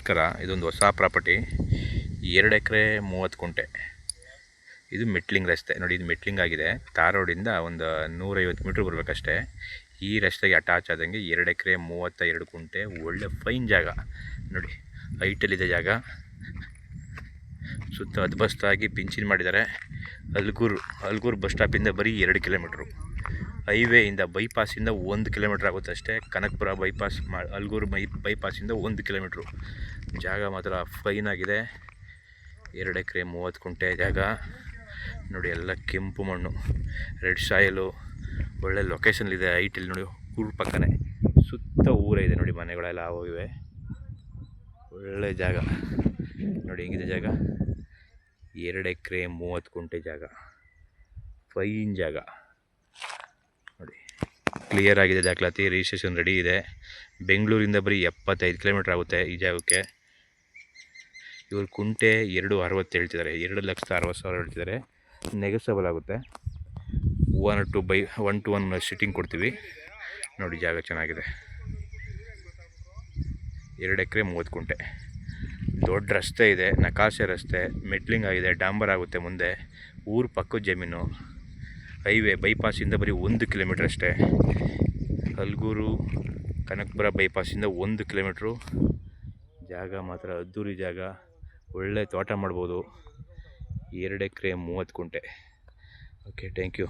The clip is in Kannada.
ನಮಸ್ಕಾರ. ಇದೊಂದು ಹೊಸ ಪ್ರಾಪರ್ಟಿ, 2 ಎಕರೆ 30 ಕುಂಟೆ. ಇದು ಮೆಟ್ಲಿಂಗ್ ರಸ್ತೆ ನೋಡಿ. ಇದು ಮೆಟ್ಲಿಂಗ್ ಆಗಿದೆ. ತಾರ್ ರೋಡಿಂದ ಒಂದು 150 ಮೀಟ್ರ್ ಬರಬೇಕಷ್ಟೇ. ಈ ರಸ್ತೆಗೆ ಅಟ್ಯಾಚ್ ಆದಂಗೆ 2 ಎಕರೆ 32 ಕುಂಟೆ. ಒಳ್ಳೆ ಫೈನ್ ಜಾಗ ನೋಡಿ, ಹೈಟಲ್ಲಿದೆ ಜಾಗ. ಸುತ್ತ ಅದ್ಬಸ್ತಾಗಿ ಪಿಂಚಿನ್ ಮಾಡಿದ್ದಾರೆ. ಅಲ್ಗೂರು ಬಸ್ ಸ್ಟಾಪಿಂದ ಬರೀ 2 ಕಿಲೋಮೀಟ್ರು. ಹೈವೇಯಿಂದ ಬೈಪಾಸಿಂದ 1 ಕಿಲೋಮೀಟ್ರ್ ಆಗುತ್ತೆ ಅಷ್ಟೇ. ಕನಕಪುರ ಬೈಪಾಸ್ ಅಲ್ಗೂರು ಬೈಪಾಸಿಂದ 1 ಕಿಲೋಮೀಟ್ರು. ಜಾಗ ಮಾತ್ರ ಫೈನ್ ಆಗಿದೆ. 2 ಎಕರೆ 30 ಕುಂಟೆ ಜಾಗ ನೋಡಿ. ಎಲ್ಲ ಕೆಂಪು ಮಣ್ಣು, ರೆಡ್ ಸಾಯಿಲು, ಒಳ್ಳೆ ಲೊಕೇಶನ್ಲಿದೆ. ಹೈಟಲ್ಲಿ ನೋಡಿ, ಊರು ಪಕ್ಕನೇ ಸುತ್ತ ಊರೇ ಇದೆ ನೋಡಿ. ಮನೆಗಳೆಲ್ಲ ಹೋಗಿವೆ. ಒಳ್ಳೆ ಜಾಗ ನೋಡಿ, ಹೆಂಗಿದೆ ಜಾಗ. 2 ಎಕರೆ 30 ಕುಂಟೆ ಜಾಗ, ಫೈನ್ ಜಾಗ ನೋಡಿ. ಕ್ಲಿಯರ್ ಆಗಿದೆ ದಾಖಲಾತಿ, ರಿಜಿಸ್ಟ್ರೇಷನ್ ರೆಡಿ ಇದೆ. ಬೆಂಗಳೂರಿಂದ ಬರೀ 75 ಕಿಲೋಮೀಟ್ರ್ ಆಗುತ್ತೆ ಈ ಜಾಗಕ್ಕೆ. ಇವರು ಕುಂಟೆ 260 ಹೇಳ್ತಿದ್ದಾರೆ, 2,60,000 ಹೇಳ್ತಿದ್ದಾರೆ. ನೆಗೋಸಬಲ್ ಆಗುತ್ತೆ. 1-to-1 ಸಿಟ್ಟಿಂಗ್ ಕೊಡ್ತೀವಿ ನೋಡಿ. ಜಾಗ ಚೆನ್ನಾಗಿದೆ. 2 ಎಕರೆ 30 ಕುಂಟೆ. ದೊಡ್ಡ ರಸ್ತೆ ಇದೆ, ನಕಾಶೆ ರಸ್ತೆ, ಮೆಟ್ಲಿಂಗ್ ಆಗಿದೆ, ಡಾಂಬರ್ ಆಗುತ್ತೆ ಮುಂದೆ. ಊರು ಪಕ್ಕದ ಜಮೀನು. ಹೈವೇ ಬೈಪಾಸಿಂದ ಬರೀ 1 ಕಿಲೋಮೀಟ್ರ್ ಅಷ್ಟೇ. ಅಲ್ಗೂರು ಕನಕಪುರ ಬೈಪಾಸಿಂದ 1 ಕಿಲೋಮೀಟ್ರು. ಜಾಗ ಮಾತ್ರ ಅದ್ದೂರಿ ಜಾಗ. ಒಳ್ಳೆ ತೋಟ ಮಾಡ್ಬೋದು. 2 ಎಕರೆ 30 ಕುಂಟೆ. Okay, thank you.